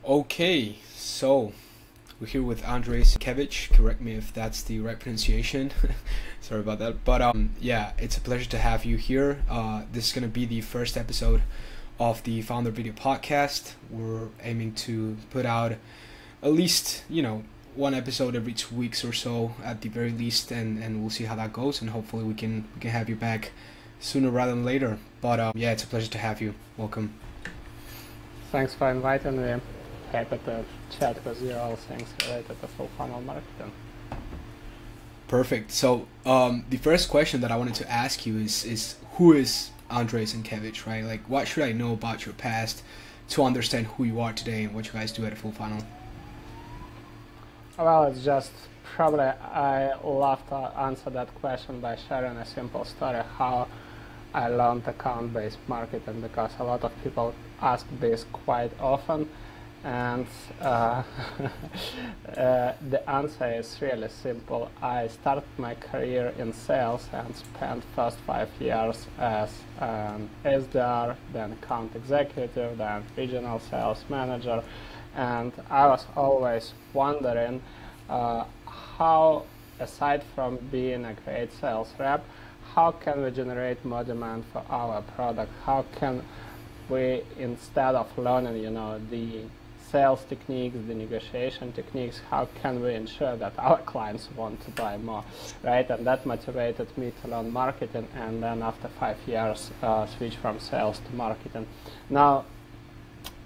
Okay, so we're here with Andrei Zinkevich. Correct me if that's the right pronunciation. Sorry about that. But yeah, it's a pleasure to have you here. This is going to be the first episode of the FounderVideo podcast. We're aiming to put out at least, one episode every 2 weeks or so at the very least, and we'll see how that goes, and hopefully we can have you back sooner rather than later. But yeah, it's a pleasure to have you. Welcome. Thanks for inviting me. Happy to chat with you all things related to full funnel marketing. Perfect. So the first question that I wanted to ask you is who is Andrei Zinkevich, right? Like, what should I know about your past to understand who you are today and what you guys do at Full Funnel? Well, it's just probably I love to answer that question by sharing a simple story how I learned account-based marketing, because a lot of people ask this quite often. And the answer is really simple. I started my career in sales and spent first 5 years as an SDR, then account executive, then regional sales manager. And I was always wondering how, aside from being a great sales rep, how can we generate more demand for our product? How can we, instead of learning, the sales techniques, the negotiation techniques, how can we ensure that our clients want to buy more, right? And that motivated me to learn marketing, and then after 5 years, switch from sales to marketing. Now,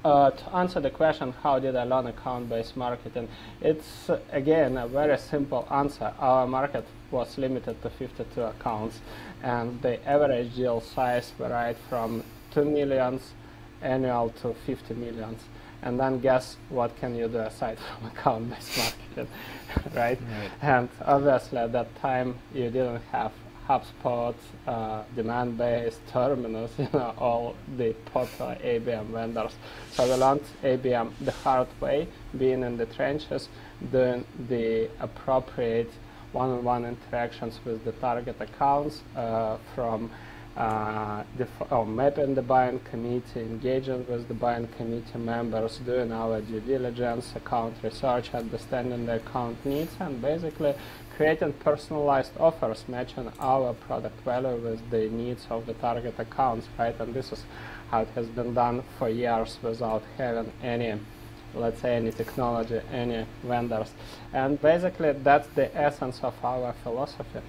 to answer the question, how did I learn account-based marketing? It's, again, a very simple answer. Our market was limited to 52 accounts, and the average deal size varied from 2 millions annual to 50 millions. And then guess what can you do aside from account-based marketing, right? And obviously at that time you didn't have HubSpot, demand-based, Terminus, all the popular ABM vendors. So we learned ABM the hard way, being in the trenches, doing the appropriate one-on-one interactions with the target accounts, from mapping the buying committee, engaging with the buying committee members, doing our due diligence, account research, understanding the account needs, and basically creating personalized offers matching our product value with the needs of the target accounts, right? And this is how it has been done for years without having any, let's say, any technology, any vendors. And basically that's the essence of our philosophy.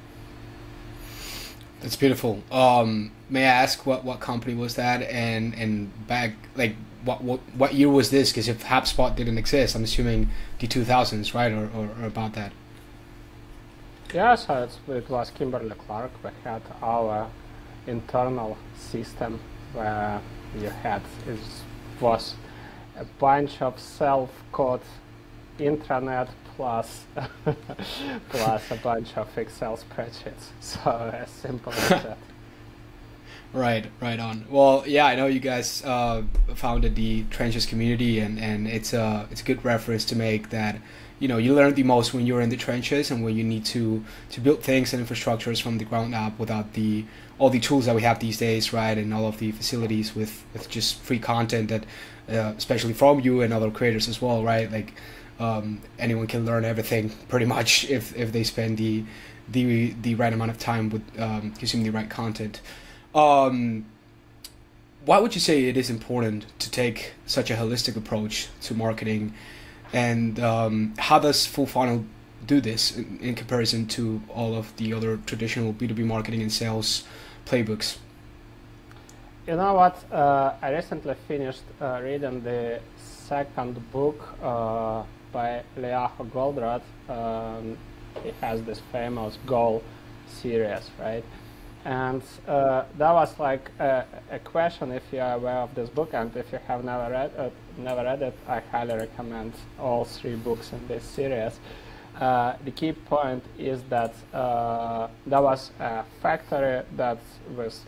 That's beautiful. May I ask what company was that, and back, like, what year was this? Because if HubSpot didn't exist, I'm assuming the 2000s, right, or about that. Yeah, so it was Kimberly-Clark. We had our internal system where it was a bunch of self-code intranet plus plus a bunch of Excel spreadsheets. So as simple as that. Right on. Well, yeah, I know you guys founded the Trenches community, and it's a good reference to make that, you learn the most when you're in the trenches and when you need to build things and infrastructures from the ground up without all the tools that we have these days, right, and all of the facilities with just free content that, especially from you and other creators as well, right, like. Anyone can learn everything pretty much if they spend the right amount of time with consuming the right content. Why would you say it is important to take such a holistic approach to marketing, and how does Full Funnel do this in comparison to all of the other traditional B2B marketing and sales playbooks? You know what? I recently finished reading the second book by Leaho Goldratt. He has this famous Goal series, right? And that was like a question, if you are aware of this book, and if you have never read it, I highly recommend all 3 books in this series. The key point is that there was a factory that was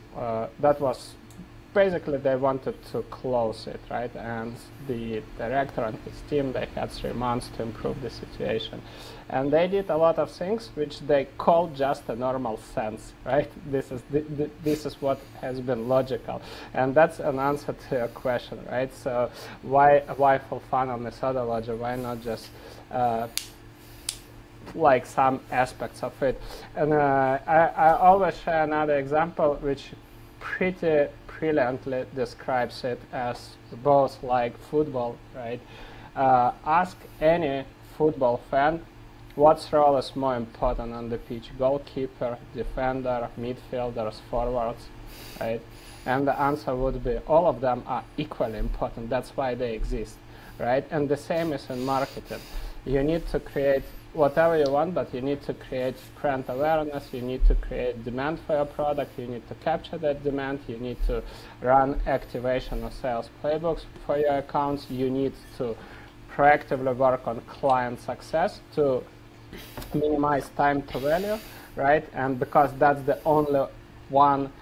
basically they wanted to close it, right? And the director and his team, they had 3 months to improve the situation. And they did a lot of things which they call just a normal sense, right? This is what has been logical. And that's an answer to your question, right? So why full funnel methodology? Why not just like some aspects of it? And I always share another example which pretty brilliantly describes it as both like football, right? Ask any football fan what role is more important on the pitch: goalkeeper, defender, midfielders, forwards, right? And the answer would be all of them are equally important. That's why they exist, right? And the same is in marketing. You need to create whatever you want, but you need to create brand awareness, you need to create demand for your product, you need to capture that demand, you need to run activation or sales playbooks for your accounts, you need to proactively work on client success to minimize time to value, right? And because that's the only one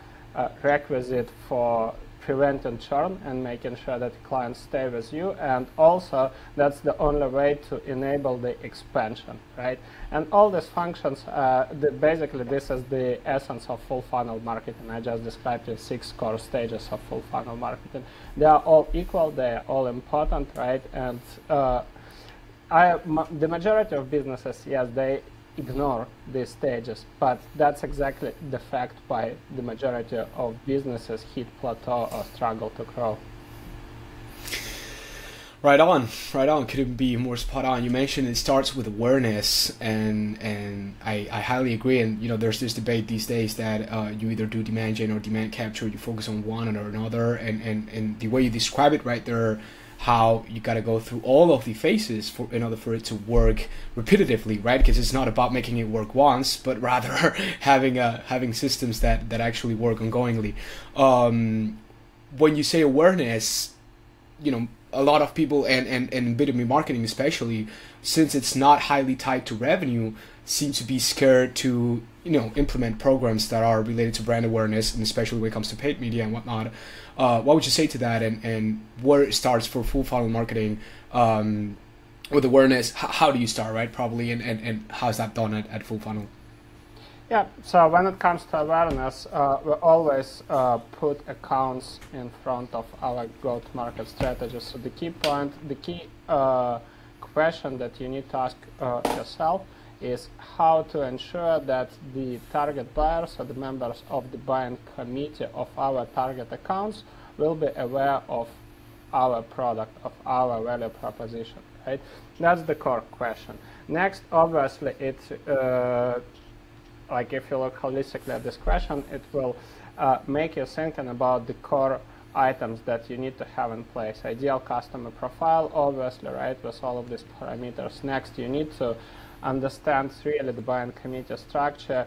requisite for preventing churn and making sure that clients stay with you, and also that's the only way to enable the expansion, right? And all these functions, basically this is the essence of full funnel marketing. I just described the 6 core stages of full funnel marketing. They are all equal, they are all important, right? And the majority of businesses, yes, they ignore these stages, but that's exactly the fact why the majority of businesses hit plateau or struggle to grow. Right on. Couldn't be more spot on. You mentioned it starts with awareness, and I highly agree. And there's this debate these days that you either do demand gen or demand capture. You focus on one or another, and the way you describe it right there, how you got to go through all of the phases in order for it to work repetitively, right? Because it's not about making it work once, but rather having systems that actually work ongoingly. When you say awareness, a lot of people and B2B marketing especially, since it's not highly tied to revenue, seem to be scared to implement programs that are related to brand awareness, and especially when it comes to paid media and whatnot. What would you say to that, and where it starts for full funnel marketing with awareness? How do you start, right? Probably, and how's that done at full funnel? Yeah, so when it comes to awareness, we always put accounts in front of our go-to-market strategy. So the key question that you need to ask yourself is how to ensure that the target buyers or the members of the buying committee of our target accounts will be aware of our product, of our value proposition, right? That's the core question. Next, obviously, it's like if you look holistically at this question, it will make you thinking about the core items that you need to have in place. Ideal customer profile, obviously, right, with all of these parameters. Next, you need to understand really the buying committee structure,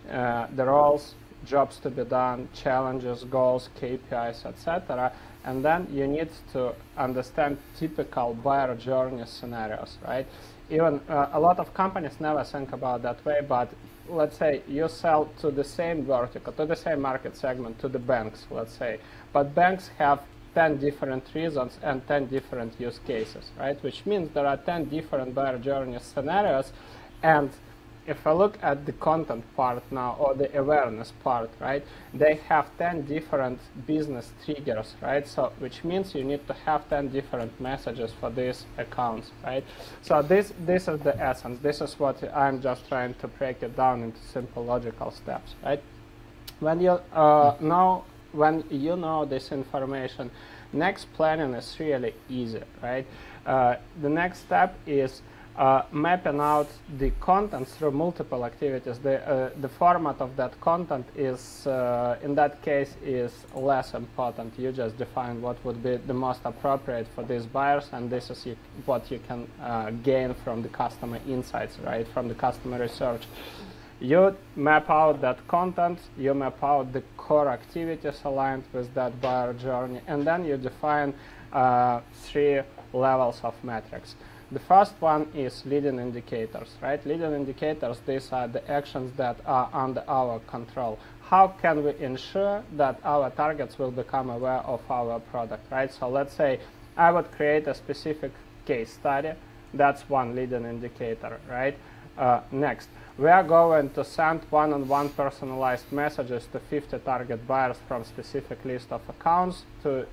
the roles, jobs to be done, challenges, goals, KPIs, etc. And then you need to understand typical buyer journey scenarios, right? Even a lot of companies never think about that way, but let's say you sell to the same vertical, to the same market segment, to the banks, let's say, but banks have 10 different reasons and 10 different use cases, right? Which means there are 10 different buyer journey scenarios. And if I look at the content part now, or the awareness part, right, they have 10 different business triggers, right? So which means you need to have 10 different messages for these accounts, right? So this is the essence. This is what I'm just trying to break it down into simple logical steps, right? When you know this information, next planning is really easy, right? The next step is mapping out the content through multiple activities. The format of that content is, in that case, is less important. You just define what would be the most appropriate for these buyers, and this is what you can gain from the customer insights, right, from the customer research. You map out that content, you map out the core activities aligned with that buyer journey, and then you define 3 levels of metrics. The first one is leading indicators, right? Leading indicators, these are the actions that are under our control. how can we ensure that our targets will become aware of our product, right? So let's say I would create a specific case study. That's one leading indicator, right? Next, we are going to send one-on-one personalized messages to 50 target buyers from specific list of accounts to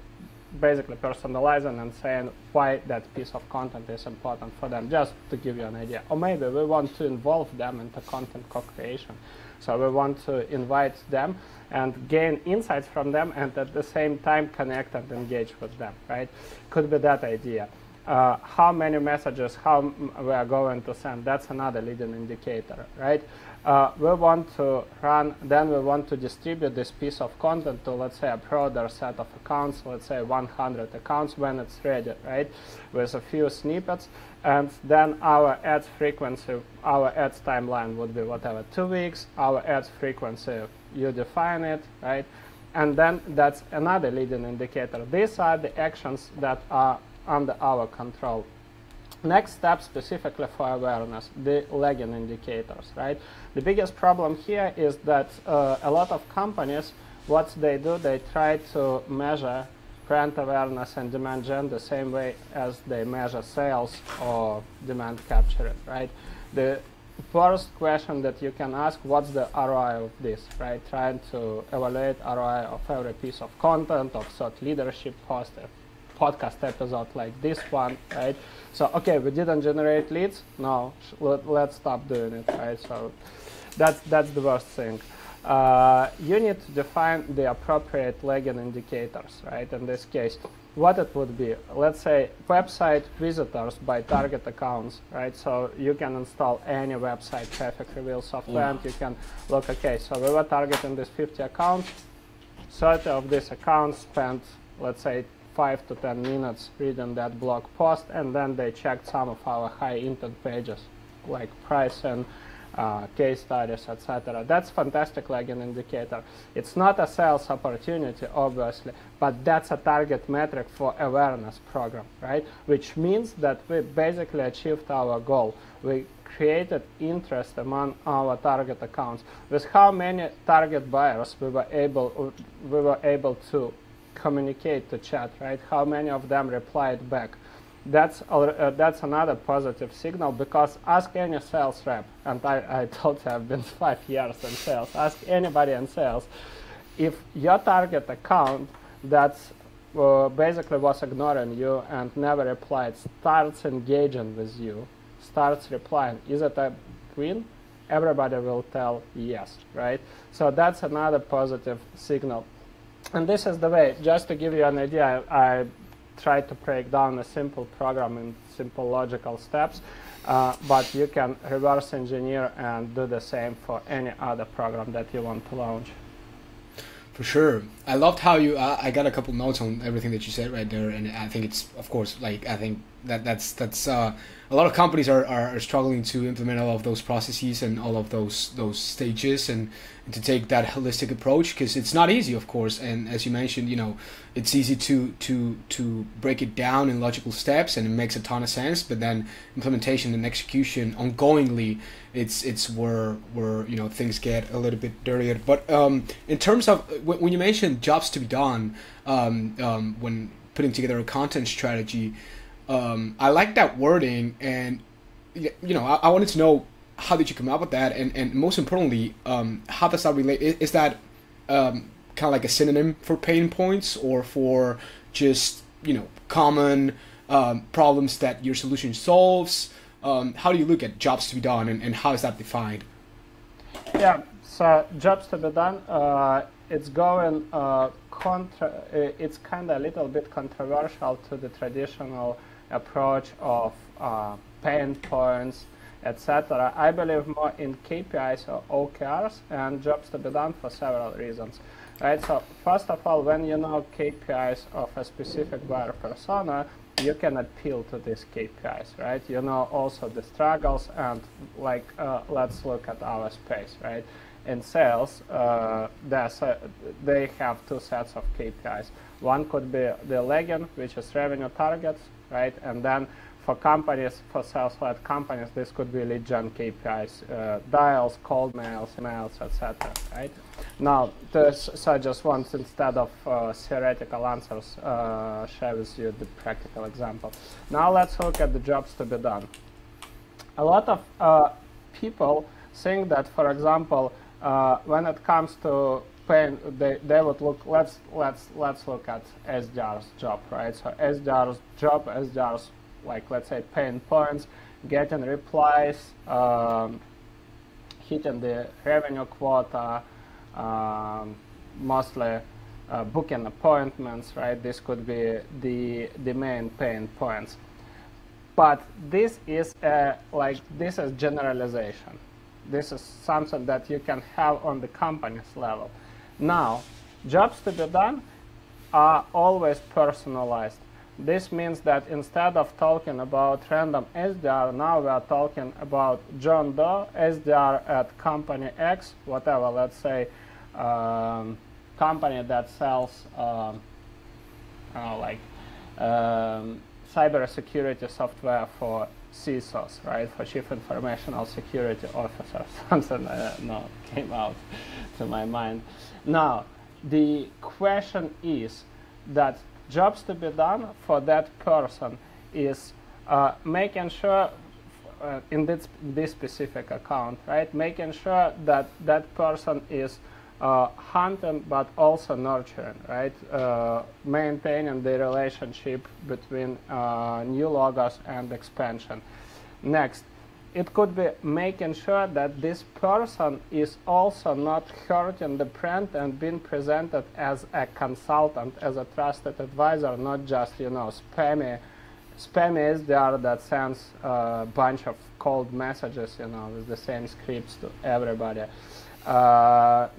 basically personalizing and saying why that piece of content is important for them, just to give you an idea. Or maybe we want to involve them into content co-creation. So we want to invite them and gain insights from them and at the same time connect and engage with them, right? Could be that idea. How many messages, how we are going to send, that's another leading indicator, right? We want to run, then we want to distribute this piece of content to, let's say, a broader set of accounts, let's say 100 accounts when it's ready, right? With a few snippets, and then our ads frequency, our ads timeline would be whatever, 2 weeks, our ads frequency, you define it, right? And then that's another leading indicator. These are the actions that are under our control. Next step, specifically for awareness, the lagging indicators, right? The biggest problem here is that a lot of companies, what they do, they try to measure brand awareness and demand gen the same way as they measure sales or demand capture, right? The first question that you can ask, what's the ROI of this, right? Trying to evaluate ROI of every piece of content, of thought leadership post, podcast episode like this one, right? So, okay, we didn't generate leads. No, let's stop doing it, right? So that's the worst thing. You need to define the appropriate lagging indicators, right? In this case, what it would be, let's say website visitors by target accounts, right? So you can install any website traffic reveal software and you can look, okay, so we were targeting these 50 accounts, 30 of these accounts spent, let's say, 5 to 10 minutes reading that blog post, and then they checked some of our high intent pages like pricing, case studies, etc. That's fantastic lagging indicator. It's not a sales opportunity, obviously, but that's a target metric for awareness program, right? Which means that we basically achieved our goal. We created interest among our target accounts. With how many target buyers we were able to communicate to chat, right? How many of them replied back? That's another positive signal, because ask any sales rep, and I told you I've been 5 years in sales, ask anybody in sales, if your target account that's basically was ignoring you and never replied starts engaging with you, starts replying, is it a win? Everybody will tell yes, right? So that's another positive signal. And this is the way, just to give you an idea, I tried to break down a simple program in simple logical steps, but you can reverse engineer and do the same for any other program that you want to launch. For sure. I loved how you, I got a couple notes on everything that you said right there, and I think it's, of course, like, I think that's a lot of companies are struggling to implement all of those processes and all of those stages and to take that holistic approach, because it's not easy, of course. And as you mentioned, you know, it's easy to break it down in logical steps, and it makes a ton of sense. But then implementation and execution ongoingly, it's where you know, things get a little bit dirtier. But in terms of when you mentioned jobs to be done, when putting together a content strategy, I like that wording, and you know, I wanted to know, how did you come up with that, and most importantly, how does that relate? Is that kind of like a synonym for pain points, or for just, you know, common problems that your solution solves? How do you look at jobs to be done, and how is that defined? Yeah, so jobs to be done, it's going it's kind of a little bit controversial to the traditional approach of pain points, etc. I believe more in KPIs or OKRs and jobs to be done for several reasons, right? So first of all, when you know KPIs of a specific buyer persona, you can appeal to these KPIs, right? You know also the struggles, and like let's look at our space, right? In sales, they have two sets of KPIs. One could be the lagging, which is revenue targets, right? And then for companies, for sales-led companies, this could be lead gen KPIs, dials, cold mails, emails, etc. Right? Now, so I just want, instead of theoretical answers, share with you the practical example. Now let's look at the jobs to be done. A lot of people think that, for example, when it comes to paying, they would look. Let's look at SDR's job, right? So SDR's job, SDR's, like, let's say, pain points, getting replies, hitting the revenue quota, mostly booking appointments, right? This could be the main pain points. But this is this is generalization. This is something that you can have on the company's level. Now, jobs to be done are always personalized. This means that instead of talking about random SDR, now we are talking about John Doe, SDR at company X, whatever, let's say, company that sells cybersecurity software for CISOs, right, for Chief Informational Security Officers. Something came out to my mind. Now, the question is that jobs to be done for that person is making sure, in this specific account, right, making sure that that person is hunting but also nurturing, right, maintaining the relationship between new logos and expansion. Next, it could be making sure that this person is also not hurting the brand and being presented as a consultant, as a trusted advisor, not just, spammy SDR that sends a bunch of cold messages, with the same scripts to everybody.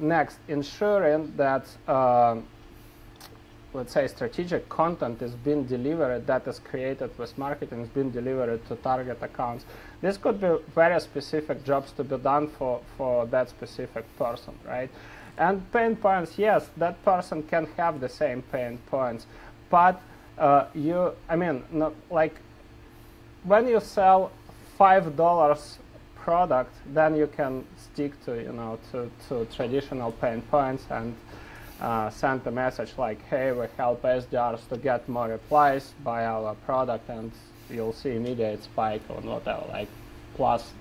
Next, ensuring that, let's say, strategic content is being delivered, that is created with marketing, is being delivered to target accounts. This could be very specific jobs to be done for that specific person, right? And pain points, yes, that person can have the same pain points, but when you sell $5 product, then you can stick to, to traditional pain points and send a message like, hey, we help SDRs to get more replies, buy our product, and you'll see immediate spike on whatever, like plus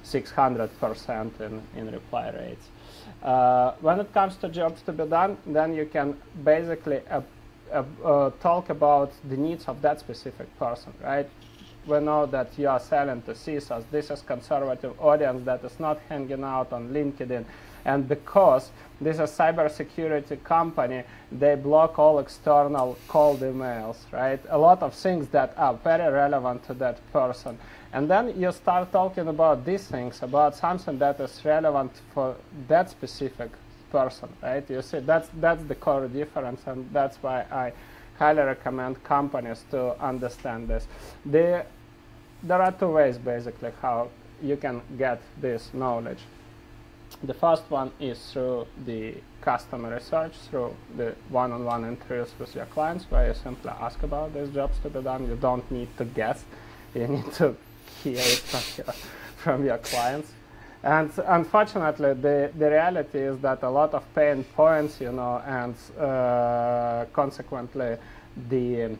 600% in reply rates. When it comes to jobs to be done, then you can basically talk about the needs of that specific person, right? We know that you are selling to CISOs. This is conservative audience that is not hanging out on LinkedIn. And because this is a cybersecurity company, they block all external cold emails, right? A lot of things that are very relevant to that person. And then you start talking about these things, about something that is relevant for that specific person, right? You see, that's the core difference, and that's why I highly recommend companies to understand this. There are two ways, basically, how you can get this knowledge. The first one is through the customer research, through the one-on-one interviews with your clients, where you simply ask about these jobs to be done. You don't need to guess. You need to hear it from your clients. And unfortunately, the reality is that a lot of pain points, and consequently the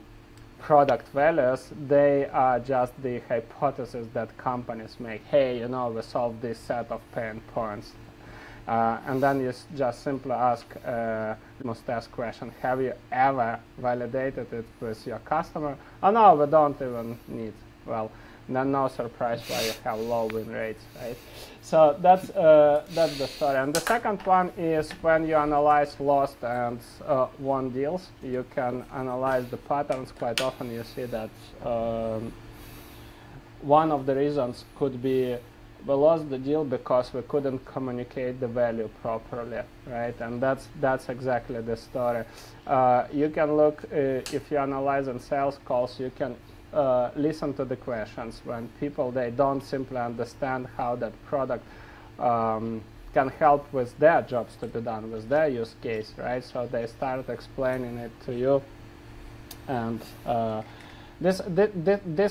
product values, they are just the hypothesis that companies make. Hey, we solve this set of pain points. And then you just simply ask, must ask question, have you ever validated it with your customer? Oh no, we don't even need. Well, then no surprise why you have low win rates, right? So that's the story. And the second one is when you analyze lost and won deals, you can analyze the patterns. Quite often you see that one of the reasons could be we lost the deal because we couldn't communicate the value properly, right? And that's exactly the story. You can look, if you analyze in sales calls, you can listen to the questions when people, they don't simply understand how that product can help with their jobs to be done, with their use case, right? So they start explaining it to you, and This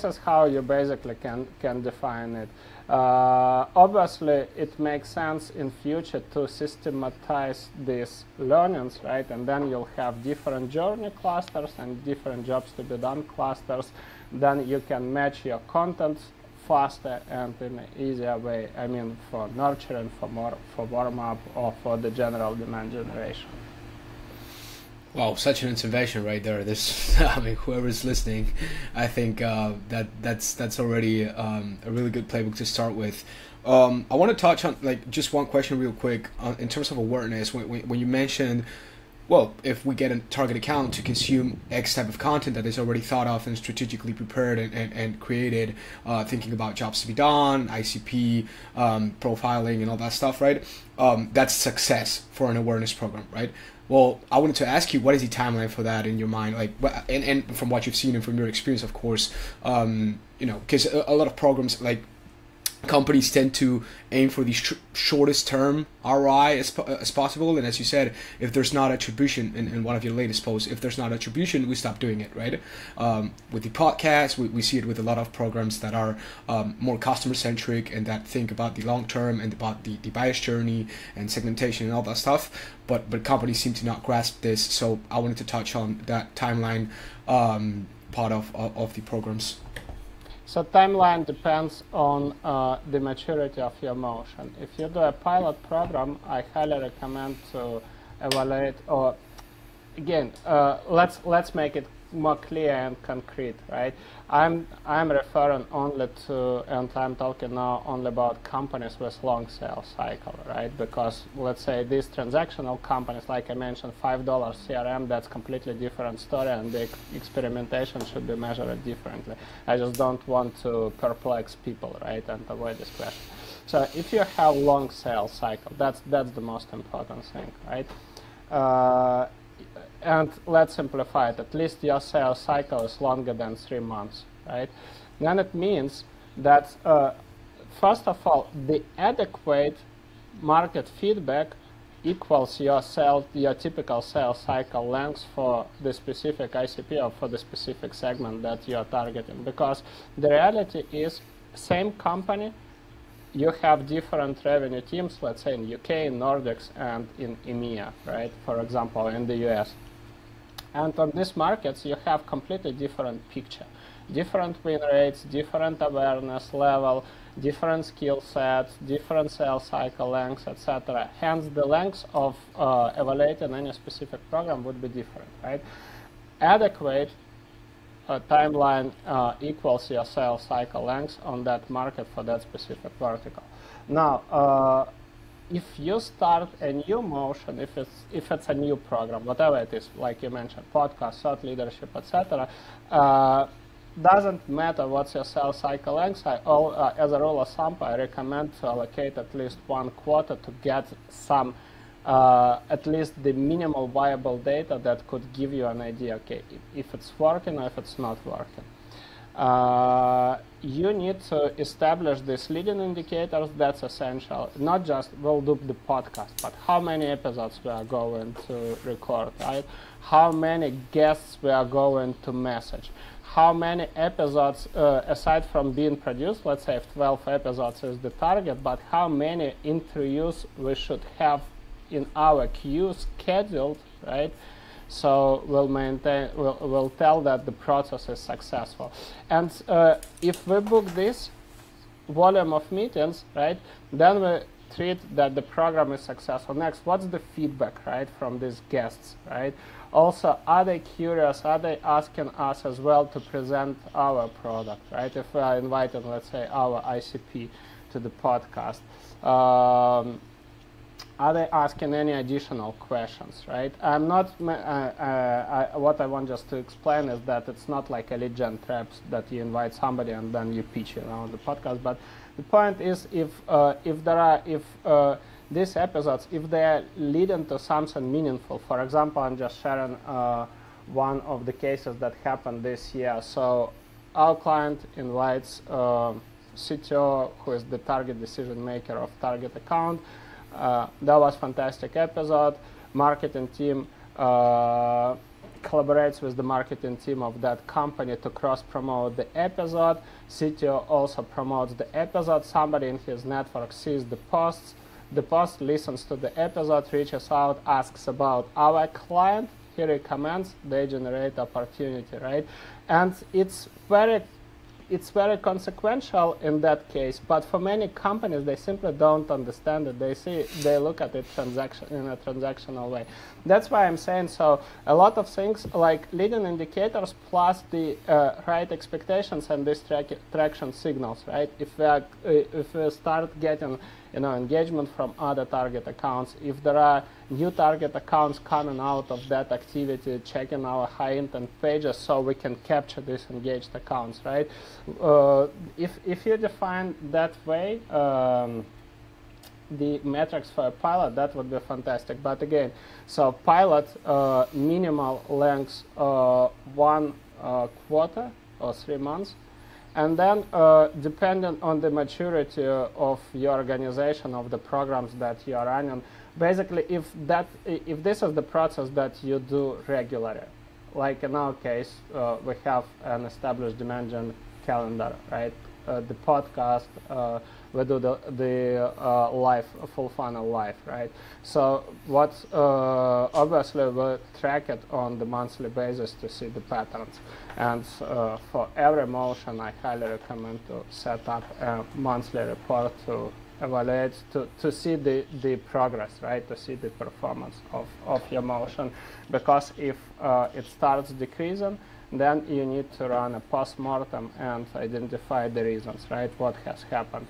is how you basically can define it. Obviously, it makes sense in future to systematize these learnings, right? And then you'll have different journey clusters and different jobs to be done clusters. Then you can match your content faster and in an easier way. I mean, for nurturing, for warm up, or for the general demand generation. Wow, such an intervention right there. This, I mean, whoever's listening, I think that's already a really good playbook to start with. I want to touch on like just one question real quick in terms of awareness. When you mentioned, well, if we get a target account to consume X type of content that is already thought of and strategically prepared and created, thinking about jobs to be done, ICP, profiling, and all that stuff, right? That's success for an awareness program, right? Well, I wanted to ask you, what is the timeline for that in your mind? Like, and from what you've seen and from your experience, of course, because a lot of programs, like companies tend to aim for the shortest term ROI as possible. And as you said, if there's not attribution, in one of your latest posts, if there's not attribution, we stop doing it, right? With the podcast, we see it with a lot of programs that are more customer centric and that think about the long term and about the buyer's journey and segmentation and all that stuff. But companies seem to not grasp this. So I wanted to touch on that timeline part of the programs. So timeline depends on the maturity of your motion. If you do a pilot program, I highly recommend to evaluate, or again, let's make it more clear and concrete, right? I'm referring only to, and I'm talking now only about companies with long sales cycle, right? Because let's say these transactional companies, like I mentioned, $5 CRM, that's completely different story, and the experimentation should be measured differently. I just don't want to perplex people, right, and avoid this question. So if you have long sales cycle, that's the most important thing, right? And let's simplify it. At least your sales cycle is longer than 3 months, right? Then it means that, first of all, the adequate market feedback equals your typical sales cycle length for the specific ICP or for the specific segment that you are targeting. Because the reality is, same company, you have different revenue teams, let's say in UK, in Nordics, and in EMEA, right? For example, in the US. And on these markets, you have completely different picture. Different win rates, different awareness level, different skill sets, different sales cycle lengths, etc. Hence, the length of evaluating any specific program would be different, right? Adequate timeline equals your sales cycle length on that market for that specific vertical. Now, if you start a new motion, if it's a new program, whatever it is, like you mentioned, podcast, thought leadership, etc., doesn't matter what's your sales cycle length. As a rule of thumb, I recommend to allocate at least 1 quarter to get some, at least the minimal viable data that could give you an idea, okay, if it's working or if it's not working. You need to establish these leading indicators. That's essential. Not just we'll do the podcast, but how many episodes we are going to record, right? How many guests we are going to message? How many episodes, aside from being produced, let's say if 12 episodes is the target, but how many interviews we should have in our queue scheduled, right? So we'll tell that the process is successful. And if we book this volume of meetings, right, then we treat that the program is successful. Next, what's the feedback, right, from these guests, right? Also, are they curious? Are they asking us as well to present our product, right? If we are inviting, let's say, our ICP to the podcast, are they asking any additional questions, right? I'm not, what I want just to explain is that it's not like a lead gen traps that you invite somebody and then you pitch it on the podcast. But the point is, if these episodes, if they are leading to something meaningful, for example, I'm just sharing one of the cases that happened this year. So our client invites CTO, who is the target decision maker of target account. That was fantastic episode. Marketing team collaborates with the marketing team of that company to cross-promote the episode. CTO also promotes the episode. Somebody in his network sees the posts. The post listens to the episode, reaches out, asks about our client. He recommends, they generate opportunity, right? And it's very consequential in that case, but for many companies, they simply don't understand it. They look at it in a transactional way. That's why I'm saying, so a lot of things like leading indicators plus the right expectations and these traction signals, right? If we start getting engagement from other target accounts, if there are new target accounts coming out of that activity, checking our high intent pages so we can capture these engaged accounts, right? If you define that way, the metrics for a pilot, that would be fantastic. But again, so pilot minimal length 1 quarter or 3 months. And then, depending on the maturity of your organization, of the programs that you are running, basically, if this is the process that you do regularly, like in our case, we have an established demand gen calendar, right? The podcast, we do the live, full funnel live, right? So what's obviously we track it on the monthly basis to see the patterns. And for every motion, I highly recommend to set up a monthly report to evaluate, to see the progress, right? To see the performance of your motion. Because if it starts decreasing, then you need to run a post-mortem and identify the reasons, right? What has happened.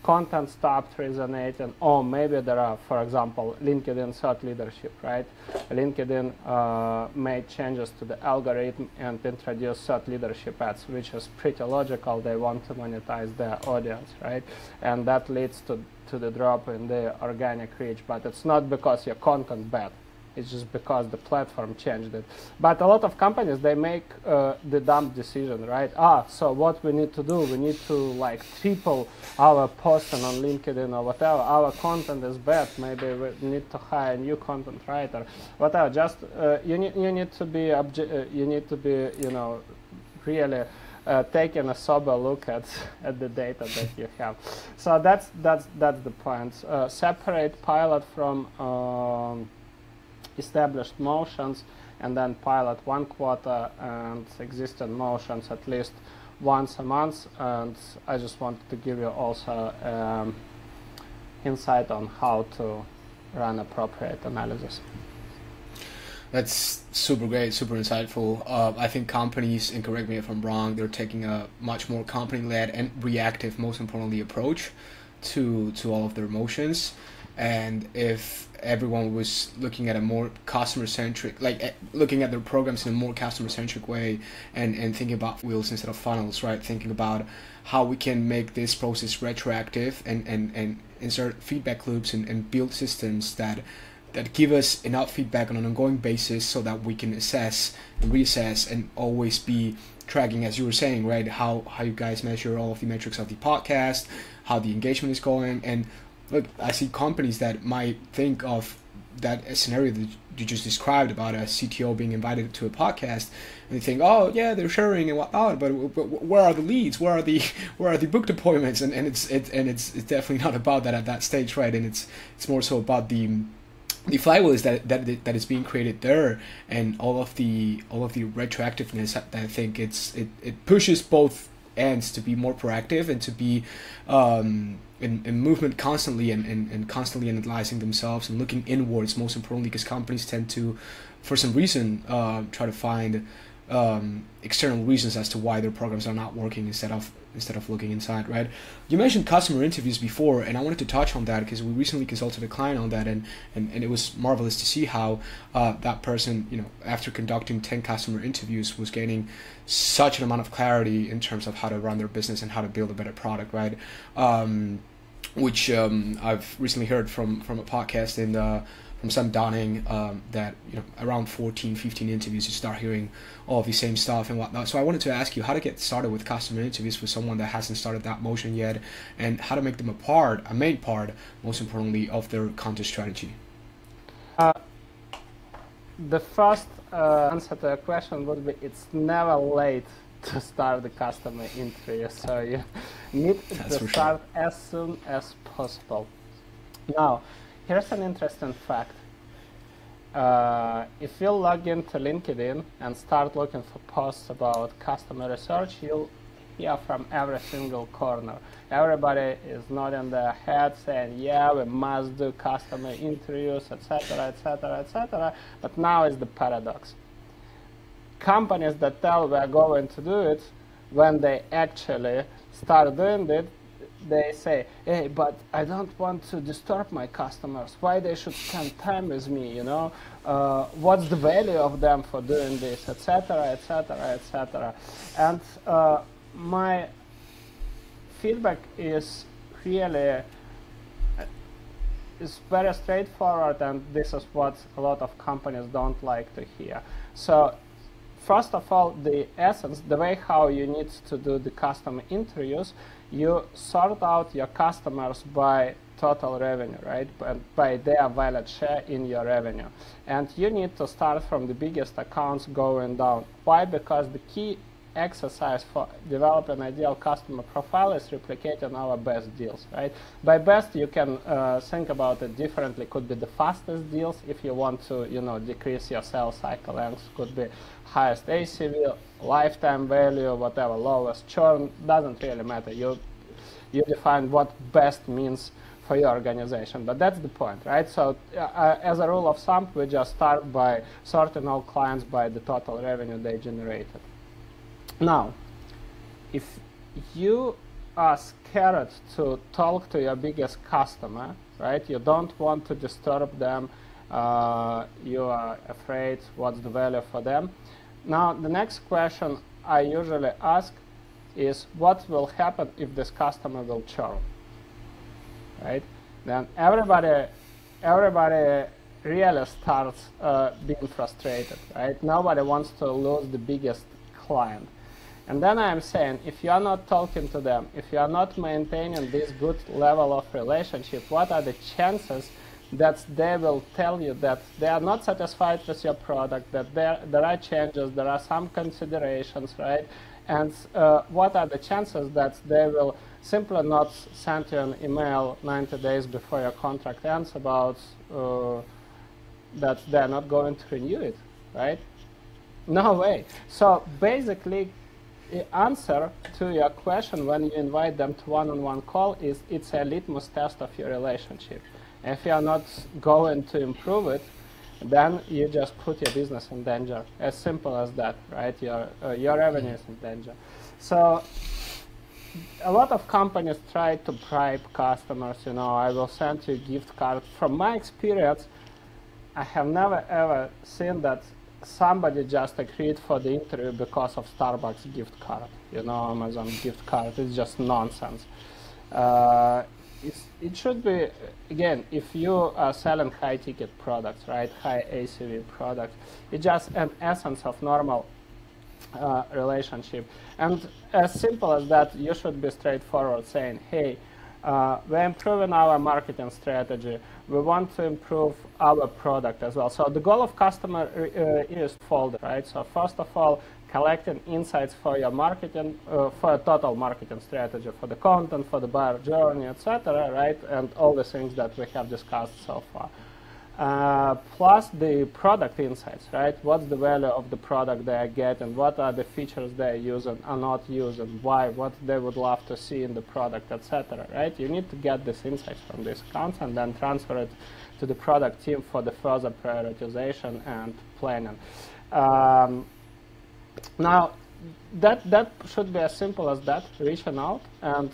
Content stopped resonating, or maybe there are, for example, LinkedIn thought leadership, right? LinkedIn made changes to the algorithm and introduced thought leadership ads, which is pretty logical. They want to monetize their audience, right? And that leads to the drop in the organic reach, but it's not because your content bad. It's just because the platform changed it. But a lot of companies, they make the dumb decision, right? So what we need to do, we need to like triple our posting on LinkedIn or whatever. Our content is bad. Maybe we need to hire a new content writer, whatever. Just you need to be really taking a sober look at the data that you have. So that's the point. Separate pilot from established motions, and then pilot 1 quarter and existing motions at least once a month. And I just wanted to give you also insight on how to run appropriate analysis. That's super great, super insightful. I think companies, and correct me if I'm wrong, they're taking a much more company-led and reactive, most importantly, approach to all of their motions. And if everyone was looking at a more customer-centric, like looking at their programs in a more customer-centric way and thinking about wheels instead of funnels, right? Thinking about how we can make this process retroactive and insert feedback loops and build systems that give us enough feedback on an ongoing basis so that we can assess and reassess and always be tracking, as you were saying, right? How you guys measure all of the metrics of the podcast, how the engagement is going. And look, I see companies that might think of that scenario that you just described about a CTO being invited to a podcast, and they think, oh yeah, they're sharing and whatnot, but where are the leads? Where are the booked appointments? And it's definitely not about that at that stage, right? And it's more so about the flywheel is that is being created there, and all of the retroactiveness. I think it pushes both ends to be more proactive and to be in movement constantly and constantly analyzing themselves and looking inwards, most importantly, because companies tend to, for some reason, try to find external reasons as to why their programs are not working instead of looking inside, right? You mentioned customer interviews before, and I wanted to touch on that because we recently consulted a client on that, and it was marvelous to see how that person, after conducting 10 customer interviews, was gaining such an amount of clarity in terms of how to run their business and how to build a better product, right? Which I've recently heard from a podcast from Sam Donning that around 14, 15 interviews you start hearing all of the same stuff and whatnot. So I wanted to ask you how to get started with customer interviews for someone that hasn't started that motion yet, and how to make them a main part, most importantly, of their content strategy. the first answer to your question would be it's never late to start the customer interview. So you need to start as soon as possible. Now, here's an interesting fact. If you log into LinkedIn and start looking for posts about customer research, you'll hear from every single corner. Everybody is nodding their head saying, yeah, we must do customer interviews, etc., etc., etc. But now is the paradox. Companies that tell we're going to do it, when they actually start doing it, they say, hey, but I don't want to disturb my customers. Why they should spend time with me, you know? What's the value of them for doing this, etc., etc., etc. And my feedback is really is very straightforward, and this is what a lot of companies don't like to hear. So first of all, the essence, the way how you need to do the customer interviews, you sort out your customers by total revenue, right? By their value share in your revenue. And you need to start from the biggest accounts going down. Why? Because the key exercise for developing an ideal customer profile is replicating our best deals, right? By best, you can think about it differently. Could be the fastest deals if you want to, you know, decrease your sales cycle length. Could be highest ACV, lifetime value, whatever, lowest churn. Doesn't really matter. You define what best means for your organization, but that's the point, right? So as a rule of thumb, we just start by sorting all clients by the total revenue they generated. Now, if you are scared to talk to your biggest customer, right? You don't want to disturb them. You are afraid what's the value for them. Now, the next question I usually ask is what will happen if this customer will churn, right? Then everybody really starts being frustrated, right? Nobody wants to lose the biggest client. And then I'm saying, if you are not talking to them, if you are not maintaining this good level of relationship, what are the chances that they will tell you that they are not satisfied with your product, that there are changes, there are some considerations, right? And what are the chances that they will simply not send you an email 90 days before your contract ends about that they're not going to renew it, right? No way. So basically, the answer to your question when you invite them to one-on-one call is it's a litmus test of your relationship. If you are not going to improve it, then you just put your business in danger. As simple as that, right? Your revenue is in danger. So a lot of companies try to bribe customers. You know, I will send you a gift card. From my experience, I have never ever seen that somebody just agreed for the interview because of Starbucks gift card, you know, Amazon gift card. It's just nonsense. It should be, again, if you are selling high-ticket products, right, high ACV products, it's just an essence of normal relationship. And as simple as that, you should be straightforward, saying, hey, we're improving our marketing strategy. We want to improve our product as well. So the goal of customer is fold, right? So first of all, collecting insights for your marketing, for a total marketing strategy, for the content, for the buyer journey, etc., right? And all the things that we have discussed so far. Plus the product insights, right? What's the value of the product they are getting? What are the features they are using or not using? Why? What they would love to see in the product, etc., right? You need to get these insights from these accounts and then transfer it to the product team for the further prioritization and planning. Now, that should be as simple as that, reaching out and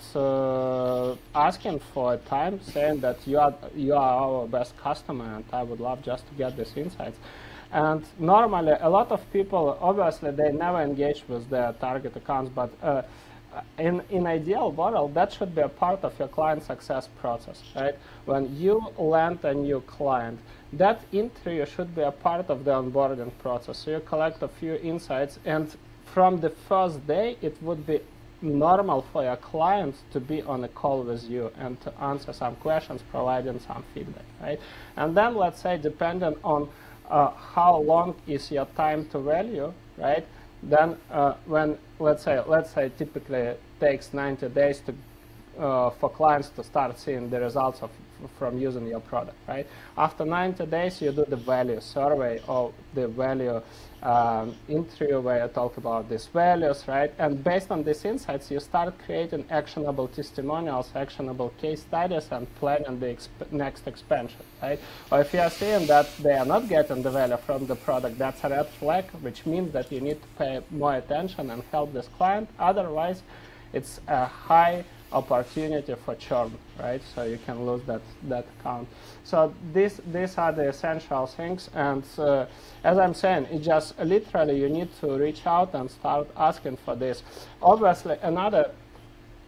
asking for a time, saying that you are our best customer and I would love just to get these insights. And normally, a lot of people, obviously, they never engage with their target accounts, but in ideal world, that should be a part of your client success process, right? When you land a new client, that interview should be a part of the onboarding process. So you collect a few insights, and from the first day, it would be normal for your client to be on a call with you and to answer some questions, providing some feedback, right? And then, let's say, depending on how long is your time to value, right? Then when let's say typically it takes 90 days to for clients to start seeing the results from using your product, right? After 90 days, you do the value survey or the value interview where you talk about these values, right? And based on these insights, you start creating actionable testimonials, actionable case studies, and planning the next expansion, right? Or if you are seeing that they are not getting the value from the product, that's a red flag, which means that you need to pay more attention and help this client. Otherwise, it's a high opportunity for churn, right? So you can lose that account. So these are the essential things, and as I'm saying, it just literally you need to reach out and start asking for this. Obviously, another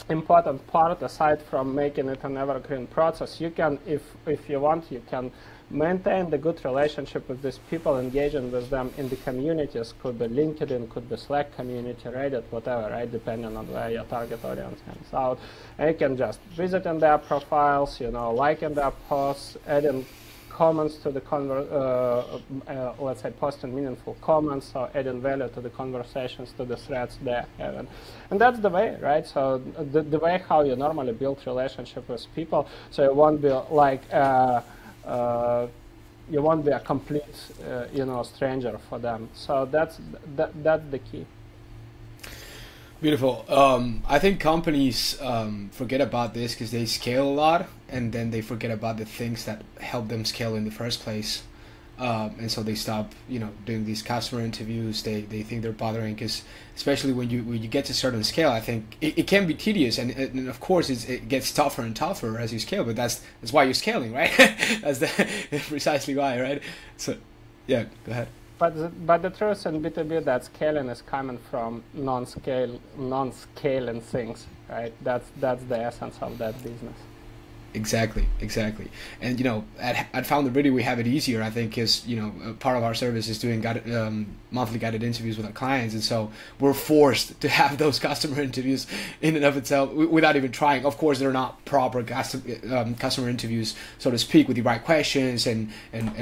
important part, aside from making it an evergreen process, you can, if you want, you can maintain the good relationship with these people, engaging with them in the communities. Could be LinkedIn, could be Slack community, Reddit, whatever, right? Depending on where your target audience hangs out. And you can just visit in their profiles, liking their posts, adding comments to the let's say posting meaningful comments or adding value to the conversations, to the threads they're having. And that's the way, right? So the way how you normally build relationship with people, so you won't be like you won't be a complete stranger for them. So that's the key. Beautiful. I think companies forget about this because they scale a lot, and then they forget about the things that help them scale in the first place. And so they stop, doing these customer interviews. They think they're bothering, because especially when you get to a certain scale, I think it can be tedious, and of course it gets tougher and tougher as you scale. But that's why you're scaling, right? That's precisely why, right? So, yeah, go ahead. But the truth in B2B that scaling is coming from non-scaling things, right? That's the essence of that business. Exactly. And at FounderVideo we have it easier, I think, because part of our service is doing monthly guided interviews with our clients, and so we're forced to have those customer interviews in and of itself without even trying. Of course, they're not proper customer interviews, so to speak, with the right questions and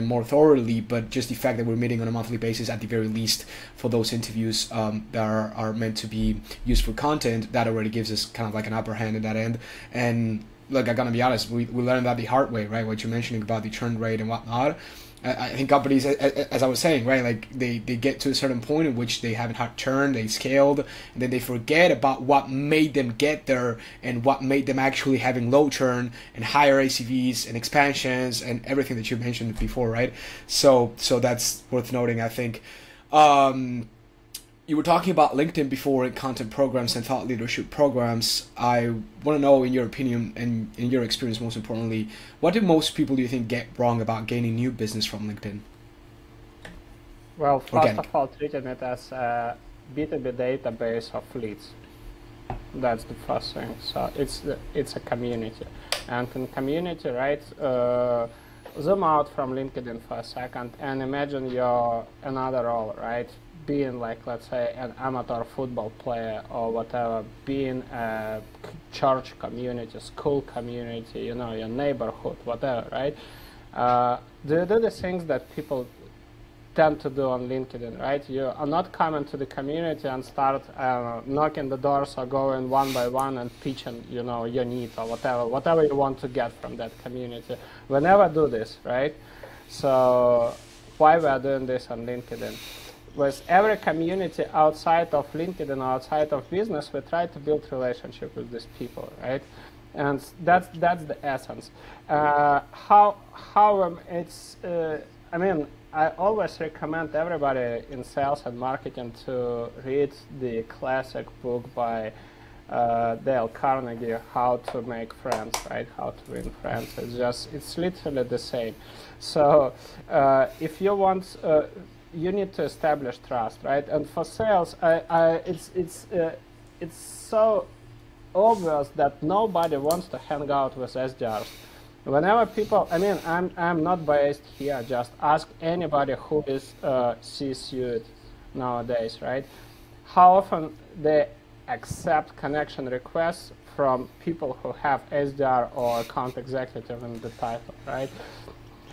more thoroughly, but just the fact that we're meeting on a monthly basis at the very least for those interviews that are meant to be useful content, that already gives us kind of like an upper hand in that end. And look, I'm gonna be honest, we learned that the hard way, right? What you're mentioning about the churn rate and whatnot. I think companies, as I was saying, right, like they get to a certain point in which they haven't had churn, they scaled, and then they forget about what made them get there and what made them actually having low churn and higher ACVs and expansions and everything that you mentioned before, right? So that's worth noting, I think. You were talking about LinkedIn before in content programs and thought leadership programs. I want to know, in your opinion and in your experience, most importantly, what do most people, do you think, get wrong about gaining new business from LinkedIn? Well, first of all, treating it as a B2B database of leads. That's the first thing. So it's a community. And in community, right, zoom out from LinkedIn for a second and imagine you're another role, right? Being like, let's say, an amateur football player or whatever, being a church community, school community, your neighborhood, whatever, right? Do you do the things that people tend to do on LinkedIn, right? You are not coming to the community and start knocking the doors or going one by one and pitching, your needs or whatever you want to get from that community. We never do this, right? So why we are doing this on LinkedIn? With every community outside of LinkedIn, outside of business, we try to build relationship with these people, right? And that's the essence. How it's I mean, I always recommend everybody in sales and marketing to read the classic book by Dale Carnegie, How to Make Friends, right? How to Win Friends. It's literally the same. So if you want, you need to establish trust, right? And for sales, it's so obvious that nobody wants to hang out with SDRs. Whenever people, I'm not biased here, just ask anybody who is C-suite nowadays, right? How often they accept connection requests from people who have SDR or account executive in the title, right?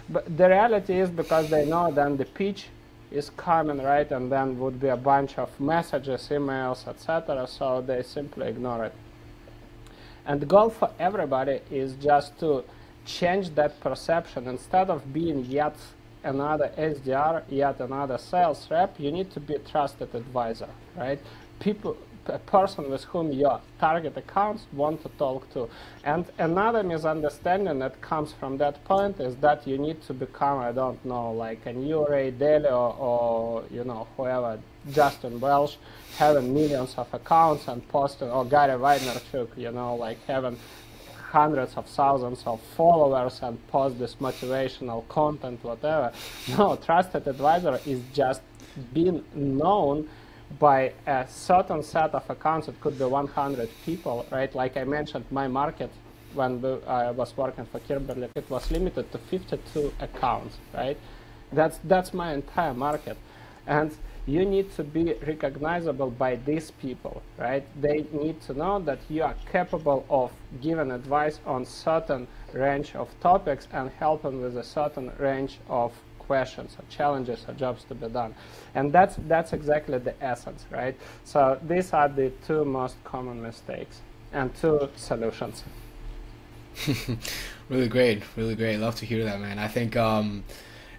But the reality is, because they know then the pitch is coming, right, and then would be a bunch of messages, emails, etc. So they simply ignore it. And the goal for everybody is just to change that perception. Instead of being yet another SDR, yet another sales rep, you need to be a trusted advisor, right? A person with whom your target accounts want to talk to. And another misunderstanding that comes from that point is that you need to become, I don't know, like a new Ray Dalio or you know, whoever, Justin Welsh, having millions of accounts and posting, or Gary Vaynerchuk, you know, like having hundreds of thousands of followers and post this motivational content, whatever. No, trusted advisor is just being known by a certain set of accounts. It could be 100 people, right? Like I mentioned, my market, when I was working for Kimberly, it was limited to 52 accounts, right? That's my entire market. And you need to be recognizable by these people, right? They need to know that you are capable of giving advice on certain range of topics and helping with a certain range of questions or challenges or jobs to be done. And that's exactly the essence, right? So these are the two most common mistakes and two solutions. Really great, really great. Love to hear that, man. I think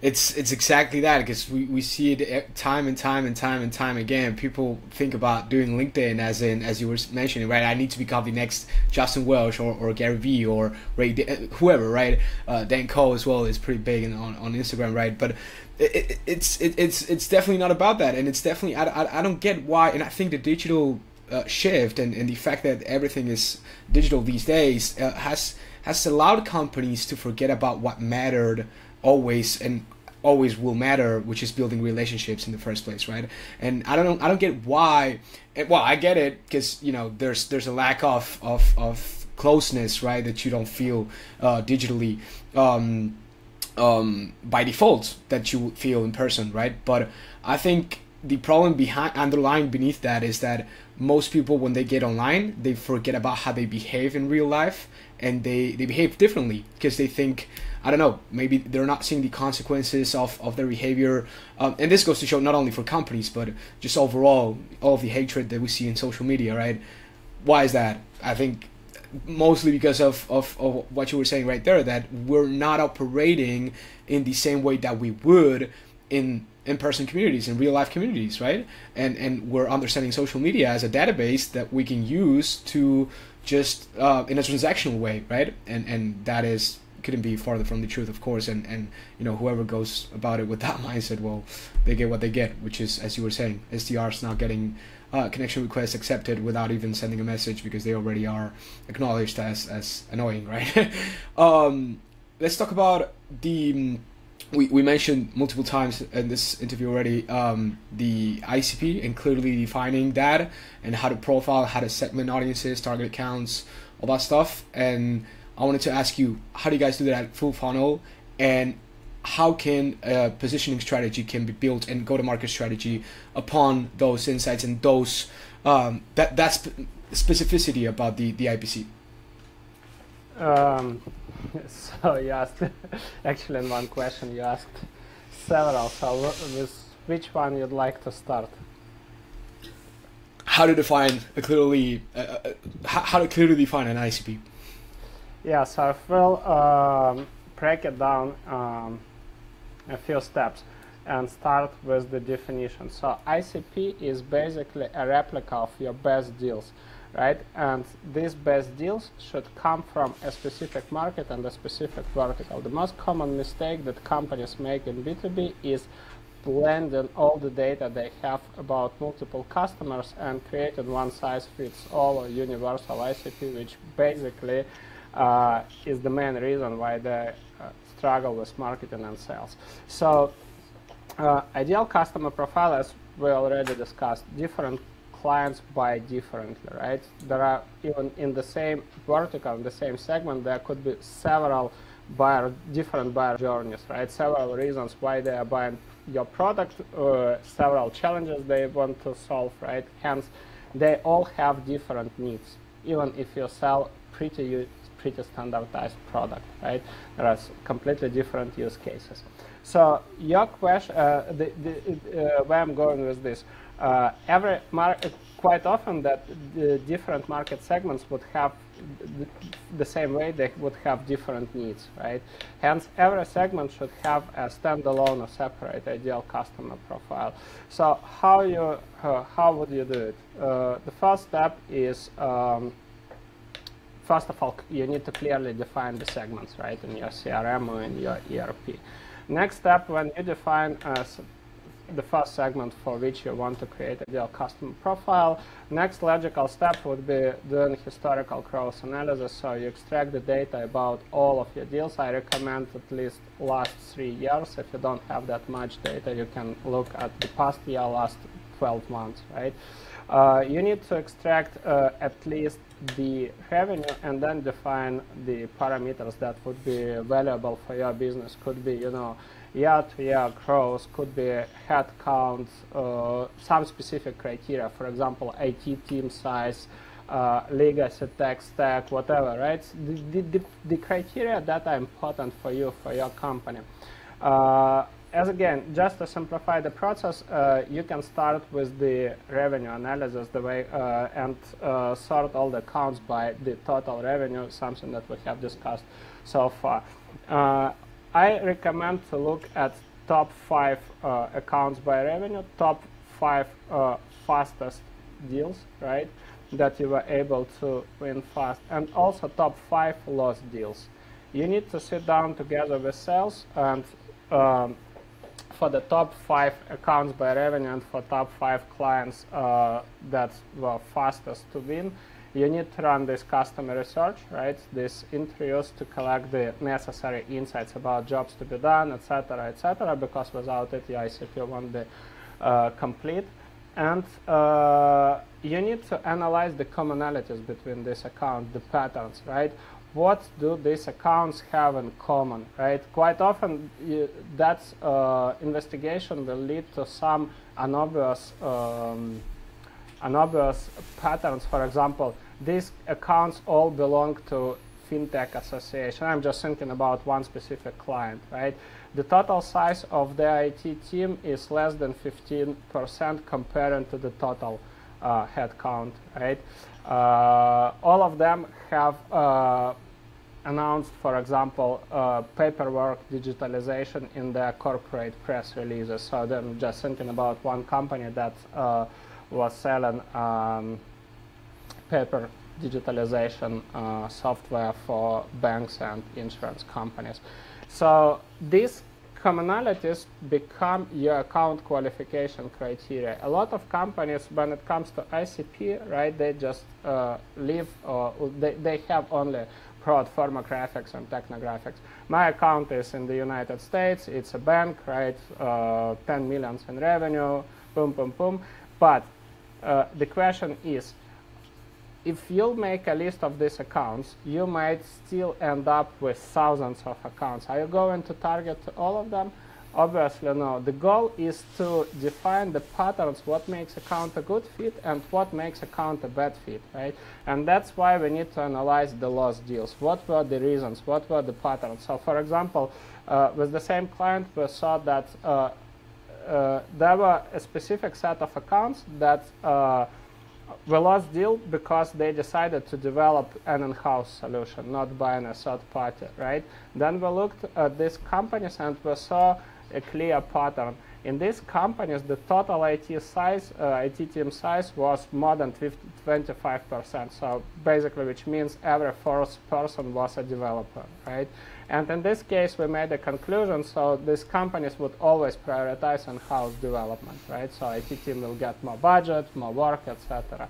it's exactly that, because we see it time and time again. People think about doing LinkedIn as you were mentioning, right? I need to become the next Justin Welsh or Gary Vee or whoever, right? Dan Cole as well is pretty big on Instagram, right? But it's definitely not about that, and it's definitely I don't get why. And I think the digital shift and the fact that everything is digital these days has allowed companies to forget about what mattered always and always will matter, which is building relationships in the first place, right? And I don't get why. Well, I get it, because you know there's a lack of closeness, right, that you don't feel digitally by default that you would feel in person, right? But I think the problem underlying beneath that is that most people, when they get online, they forget about how they behave in real life, and they behave differently because they think, I don't know, maybe they're not seeing the consequences of their behavior. And this goes to show not only for companies, but just overall, all of the hatred that we see in social media, right? Why is that? I think mostly because of what you were saying right there, that we're not operating in the same way that we would in-person communities, in real-life communities, right? And we're understanding social media as a database that we can use to just in a transactional way, right? And that couldn't be farther from the truth, of course. And you know, whoever goes about it with that mindset, well, they get what they get, which is, as you were saying, SDRs not getting connection requests accepted without even sending a message because they already are acknowledged as annoying, right? Let's talk about the we mentioned multiple times in this interview already the ICP, and clearly defining that and how to profile, how to segment audiences, target accounts, all that stuff. And I wanted to ask you, how do you guys do that at full funnel, and how can a positioning strategy can be built and go-to-market strategy upon those insights and those that specificity about the IPC? So you asked, actually in one question you asked several, so with which one you'd like to start? How to define a clearly, how to clearly define an ICP? Yeah, so we'll break it down a few steps and start with the definition. So ICP is basically a replica of your best deals, right? And these best deals should come from a specific market and a specific vertical. The most common mistake that companies make in B2B is blending all the data they have about multiple customers and creating one size fits all or universal ICP, which basically is the main reason why they struggle with marketing and sales. So ideal customer profile, as we already discussed, different clients buy differently, right? There are, even in the same vertical, in the same segment, there could be several different buyer journeys, right? Several reasons why they are buying your product, several challenges they want to solve, right? Hence, they all have different needs. Even if you sell pretty pretty standardized product, right? There are completely different use cases. So your question, where I'm going with this, quite often that the different market segments would have the same way they would have different needs, right? Hence, every segment should have a standalone or separate ideal customer profile. So how would you do it? The first step is, first of all, you need to clearly define the segments, right, in your CRM or in your ERP. Next step, when you define the first segment for which you want to create a ideal customer profile, next logical step would be doing historical cross analysis. So you extract the data about all of your deals. I recommend at least last 3 years. If you don't have that much data, you can look at the past year, last 12 months, right? You need to extract at least the revenue and then define the parameters that would be valuable for your business. Could be, year-to-year growth, could be head count, some specific criteria, for example, IT team size, legacy tech stack, whatever, right? The criteria that are important for you, for your company. As again, just to simplify the process, you can start with the revenue analysis and sort all the accounts by the total revenue, something that we have discussed so far. I recommend to look at top 5 accounts by revenue, top 5 fastest deals, right, that you were able to win fast, and also top 5 lost deals. You need to sit down together with sales and for the top 5 accounts by revenue and for top 5 clients that were fastest to win, you need to run this customer research, right? These interviews to collect the necessary insights about jobs to be done, etc., because without it, the ICP won't be complete. And you need to analyze the commonalities between these accounts, the patterns, right? What do these accounts have in common, right? Quite often, that investigation will lead to some unobvious patterns. For example, these accounts all belong to fintech association. I'm just thinking about one specific client, right? The total size of the IT team is less than 15% compared to the total headcount, right? All of them have announced, for example, paperwork digitalization in their corporate press releases. So I'm just thinking about one company that was selling paper digitalization software for banks and insurance companies. So these commonalities become your account qualification criteria. A lot of companies, when it comes to ICP, right, they just they have only broad firmographics and technographics. My account is in the United States. It's a bank, right? 10 million in revenue, boom, boom, boom. But the question is, if you make a list of these accounts, you might still end up with thousands of accounts. Are you going to target all of them? Obviously, no. The goal is to define the patterns, what makes account a good fit and what makes account a bad fit, right? And that's why we need to analyze the lost deals. What were the reasons? What were the patterns? So, for example, with the same client, we saw that there were a specific set of accounts that we lost deal because they decided to develop an in-house solution, not buying a third party, right? Then we looked at these companies and we saw a clear pattern. In these companies, the total IT team size was more than 25%. So basically, which means every fourth person was a developer, right? And in this case, we made a conclusion. So these companies would always prioritize in-house development, right? So IT team will get more budget, more work, etc.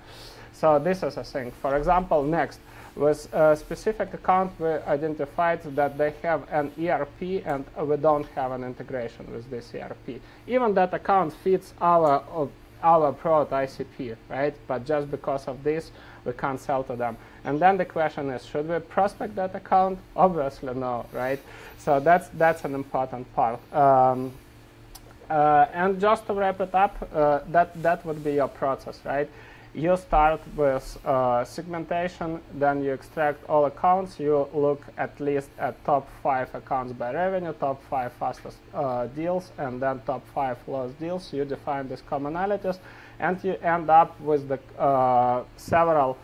So this is a thing. For example, next, with a specific account, we identified that they have an ERP and we don't have an integration with this ERP. Even that account fits our broad ICP, right? But just because of this, we can't sell to them. And then the question is, should we prospect that account? Obviously no, right? So that's an important part. And just to wrap it up, that would be your process, right? You start with segmentation, then you extract all accounts. You look at least at top 5 accounts by revenue, top 5 fastest deals, and then top 5 lowest deals. You define these commonalities, and you end up with the several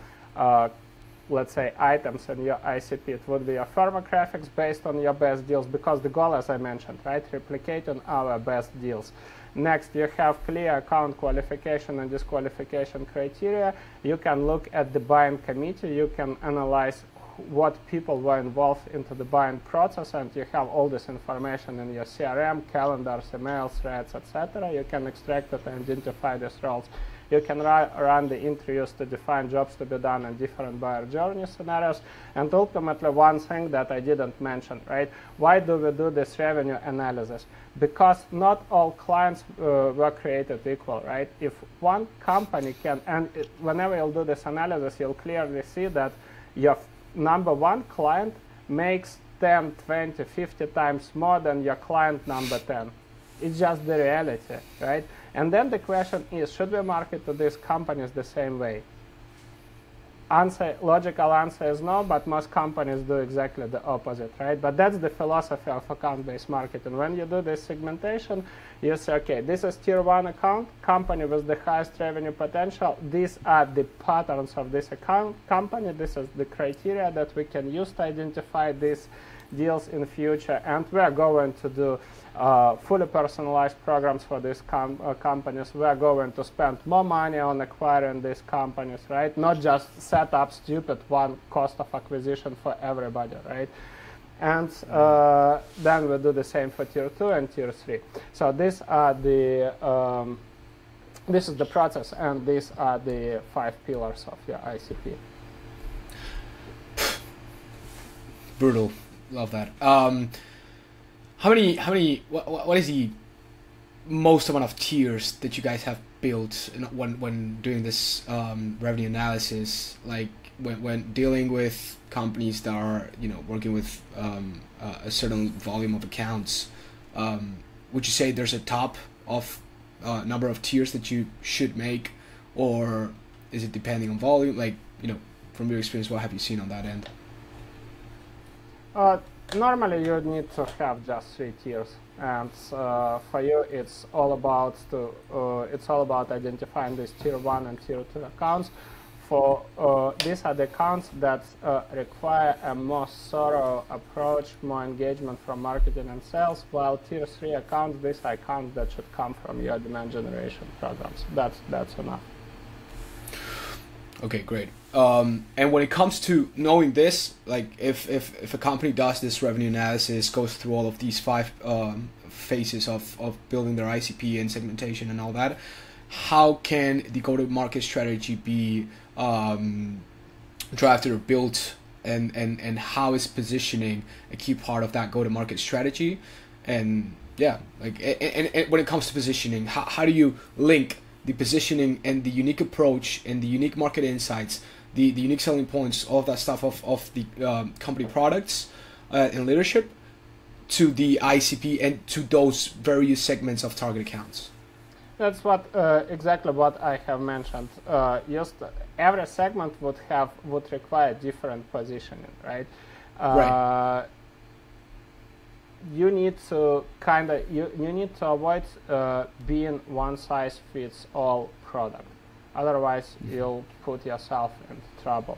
let's say items in your ICP. It would be your firmographics based on your best deals, because the goal, as I mentioned, right, replicating our best deals. Next, you have clear account qualification and disqualification criteria. You can look at the buying committee. You can analyze what people were involved into the buying process, and you have all this information in your CRM, calendars, emails, threads, etc. You can extract it and identify these roles. You can run the interviews to define jobs to be done in different buyer journey scenarios. And ultimately, one thing that I didn't mention, right? Why do we do this revenue analysis? Because not all clients were created equal, right? If one company can, and whenever you'll do this analysis, you'll clearly see that your number one client makes 10, 20, 50 times more than your client number 10. It's just the reality, right? And then the question is, should we market to these companies the same way? Logical answer is no, but most companies do exactly the opposite, right? But that's the philosophy of account-based marketing. When you do this segmentation, you say, okay, this is tier 1 account, company with the highest revenue potential. These are the patterns of this account company. This is the criteria that we can use to identify these deals in the future, and we are going to do fully personalized programs for these companies. We are going to spend more money on acquiring these companies, right? Not just set up stupid one cost of acquisition for everybody, right? And then we do the same for tier 2 and tier 3. So these are the this is the process, and these are the 5 pillars of your ICP. Brutal. Love that. What is the most amount of tiers that you guys have built when doing this revenue analysis? Like when dealing with companies that are working with a certain volume of accounts, would you say there's a top of number of tiers that you should make, or is it depending on volume? Like from your experience, what have you seen on that end? Normally, you need to have just 3 tiers, and for you, it's all about identifying these tier 1 and tier 2 accounts. For these are the accounts that require a more thorough approach, more engagement from marketing and sales. While tier 3 accounts, these are accounts that should come from your demand generation programs. That's enough. Okay, great. And when it comes to knowing this, like if a company does this revenue analysis, goes through all of these 5 phases of building their ICP and segmentation and all that, how can the go-to-market strategy be drafted or built, and how is positioning a key part of that go-to-market strategy? And yeah, like and when it comes to positioning, how do you link the positioning and the unique approach and the unique market insights, the unique selling points, all of that stuff of the company products and leadership to the ICP and to those various segments of target accounts? That's what exactly what I have mentioned. Just every segment would require different positioning, right? Right. You need to you need to avoid being one size fits all product. Otherwise, you'll put yourself into trouble.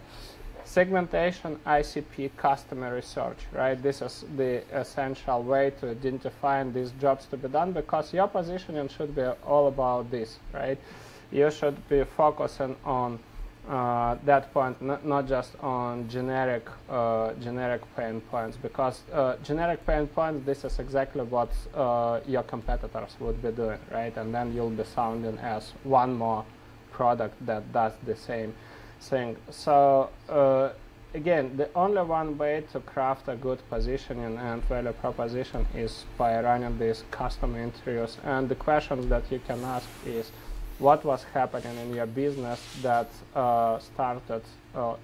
Segmentation, ICP, customer research, right? This is the essential way to identify these jobs to be done, because your positioning should be all about this, right? You should be focusing on that point, not just on generic pain points, because generic pain points, this is exactly what your competitors would be doing, right? And then you'll be sounding as one more product that does the same thing. So again, the only one way to craft a good positioning and value proposition is by running these custom interviews. And the questions that you can ask is, what was happening in your business that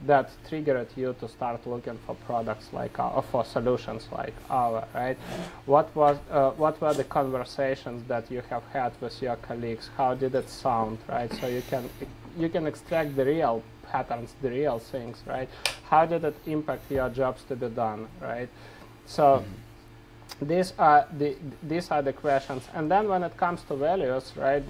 that triggered you to start looking for products like for solutions like our, right? What were the conversations that you have had with your colleagues? How did it sound, right? So you can you can extract the real patterns, the real things, right? How did it impact your jobs to be done, right? So these are the questions. And then when it comes to values, right,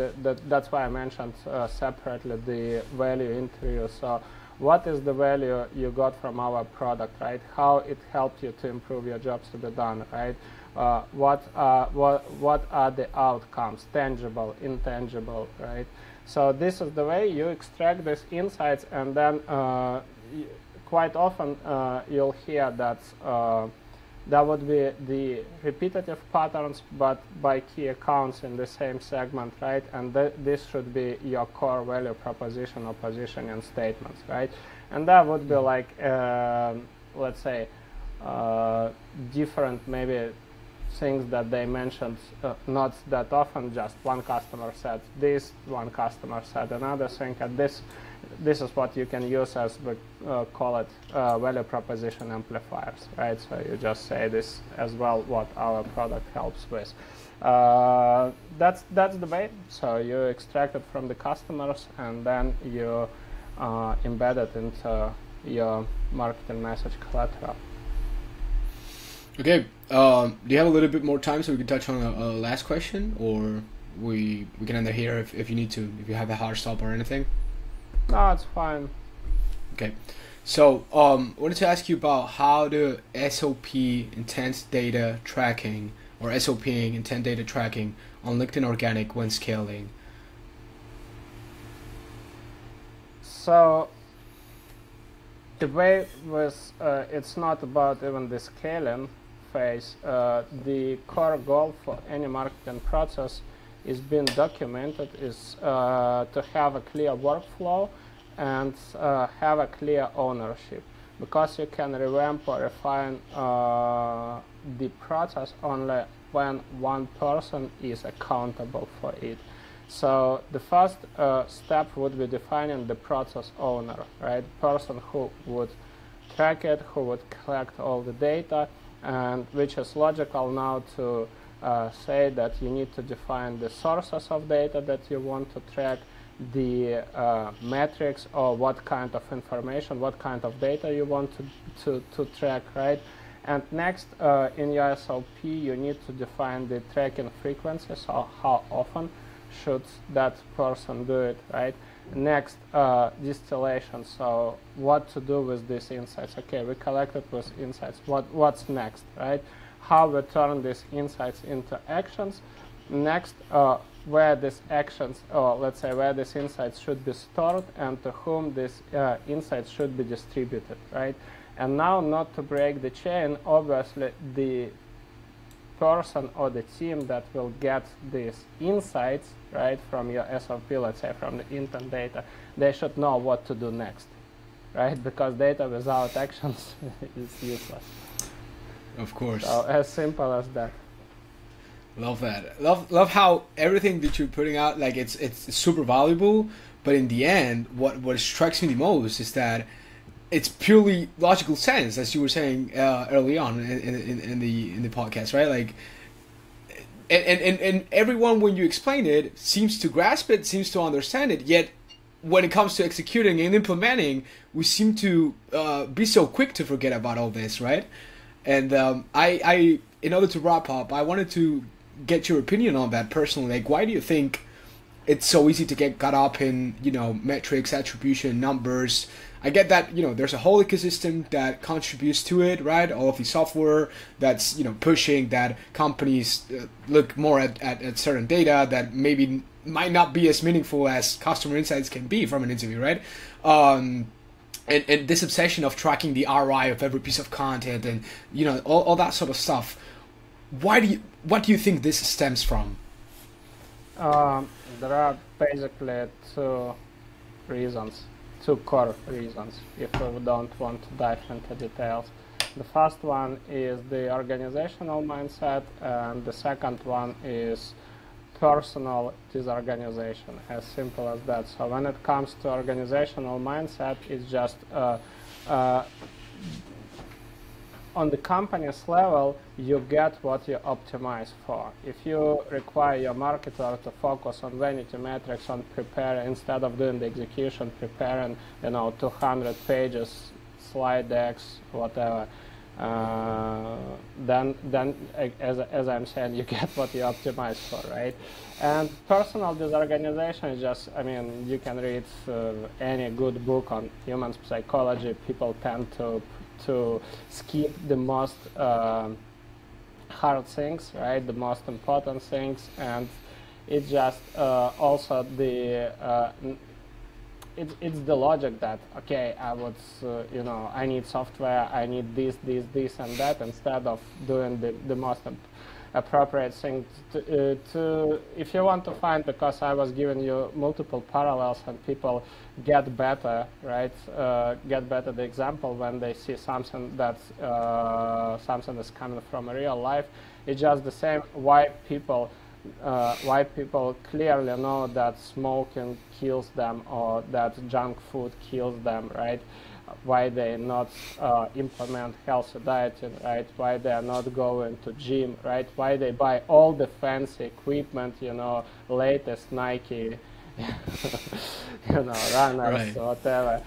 that's why I mentioned separately the value interview. So what is the value you got from our product, right? How it helped you to improve your jobs to be done, right? What are the outcomes, tangible, intangible, right? So this is the way you extract these insights, and then quite often you'll hear that that would be the repetitive patterns, but by key accounts in the same segment, right? And this should be your core value proposition or positioning statements, right? And that would be like, let's say, different maybe things that they mentioned not that often. Just one customer said this, one customer said another thing, and this is what you can use as we call it value proposition amplifiers, right? So you just say this as well, what our product helps with. That's the way. So you extract it from the customers, and then you embed it into your marketing message collateral. Okay. Do you have a little bit more time so we can touch on a last question, or we can end it here if you need to, if you have a hard stop or anything? No, it's fine. Okay. So I wanted to ask you about how the SOP intent data tracking, or SOPing intent data tracking on LinkedIn Organic when scaling. So the way was it's not about even the scaling phase. The core goal for any marketing process is being documented, is to have a clear workflow and have a clear ownership, because you can revamp or refine the process only when one person is accountable for it. So the first step would be defining the process owner, right? Person who would track it, who would collect all the data, and which is logical now to say that you need to define the sources of data that you want to track, the metrics, or what kind of information, what kind of data you want to track, right? And next, in your SOP, you need to define the tracking frequency, so how often should that person do it, right? Next, distillation, so what to do with these insights. Okay, we collected with insights, what's next, right? How we turn these insights into actions. Next, where these actions, or let's say where these insights should be stored, and to whom these insights should be distributed, right? And now, not to break the chain, obviously the person or the team that will get these insights, right, from your SOP, let's say from the intent data, they should know what to do next, right? Because data without actions is useless. Of course. So as simple as that. Love that. Love how everything that you're putting out, like it's super valuable, but in the end, what strikes me the most is that it's purely logical sense, as you were saying early on in the podcast, right? Like, and everyone, when you explain it, seems to grasp it, seems to understand it. Yet, when it comes to executing and implementing, we seem to be so quick to forget about all this, right? And I, in order to wrap up, I wanted to get your opinion on that personally. Like, why do you think it's so easy to get caught up in, metrics, attribution, numbers? I get that, there's a whole ecosystem that contributes to it, right? All of the software that's, pushing that companies look more at certain data that maybe might not be as meaningful as customer insights can be from an interview, right? And this obsession of tracking the ROI of every piece of content and, all that sort of stuff. What do you think this stems from? There are basically two core reasons, if we don't want to dive into details. The first one is the organizational mindset, and the second one is personal disorganization, as simple as that. So when it comes to organizational mindset, it's just on the company's level, you get what you optimize for. If you require your marketer to focus on vanity metrics, on prepare, instead of doing the execution, preparing 200 pages, slide decks, whatever, then as I'm saying, you get what you optimize for, right? And personal disorganization is just, I mean, you can read any good book on human psychology. People tend to skip the most hard things, right? The most important things, and it's just also the it's the logic that, okay, I would I need software, I need this, and that, instead of doing the most appropriate thing to if you want to find, because I was giving you multiple parallels and people get better, right? Get better the example when they see something that's something that's coming from real life. It's just the same why people clearly know that smoking kills them or that junk food kills them, right? Why they not implement healthy dieting, right? Why they are not going to gym, right? Why they buy all the fancy equipment, latest Nike, runners, right, whatever,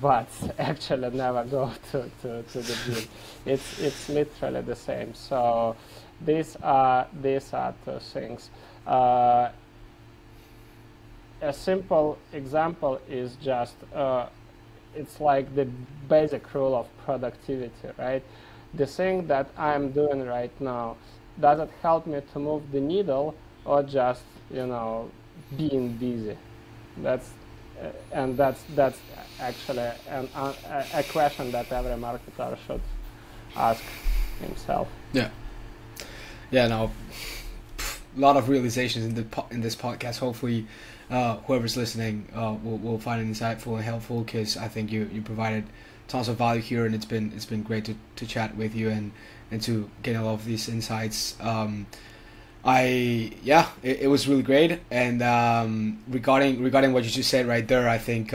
but actually never go to the gym. It's literally the same. So these are two things. A simple example is just it's like the basic rule of productivity, right? The thing that I'm doing right now, does it help me to move the needle, or just being busy? That's actually a question that every marketer should ask himself. Yeah. No, a lot of realizations in this podcast. Hopefully, whoever's listening will find it insightful and helpful, because I think you provided tons of value here, and it's been great to chat with you and to get a lot of these insights. It was really great. And regarding what you just said right there, I think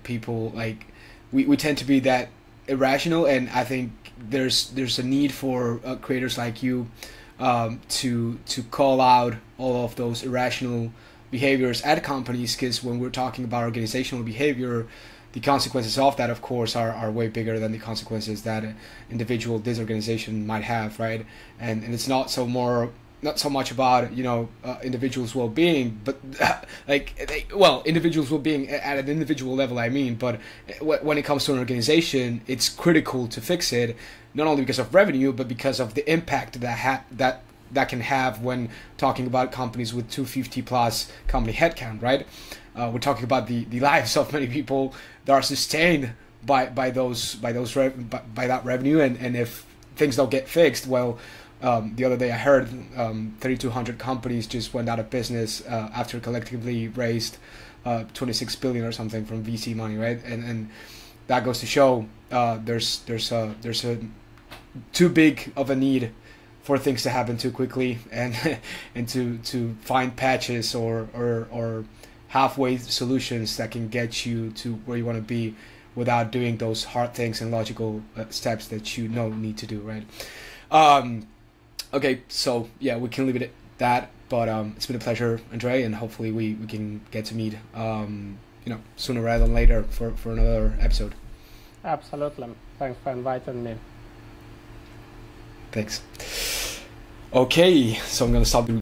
people, like, we tend to be that irrational, and I think there's a need for creators like you to call out all of those irrational behaviors at companies, because when we're talking about organizational behavior, the consequences of that, of course, are way bigger than the consequences that an individual disorganization might have, right? And it's not so much about individuals' well-being, but individuals' well-being at an individual level, I mean. But when it comes to an organization, it's critical to fix it, not only because of revenue, but because of the impact that can have when talking about companies with 250 plus company headcount, right? We're talking about the lives of many people that are sustained by that revenue, and if things don't get fixed, well. The other day I heard 3,200 companies just went out of business after collectively raised 26 billion or something from VC money, right? And that goes to show there's a too big of a need for things to happen too quickly, and and to find patches or halfway solutions that can get you to where you want to be without doing those hard things and logical steps that you need to do, right? Okay, so yeah, we can leave it at that. But it's been a pleasure, Andrei, and hopefully we can get to meet sooner rather than later for another episode. Absolutely. Thanks for inviting me. Thanks. Okay, so I'm gonna stop the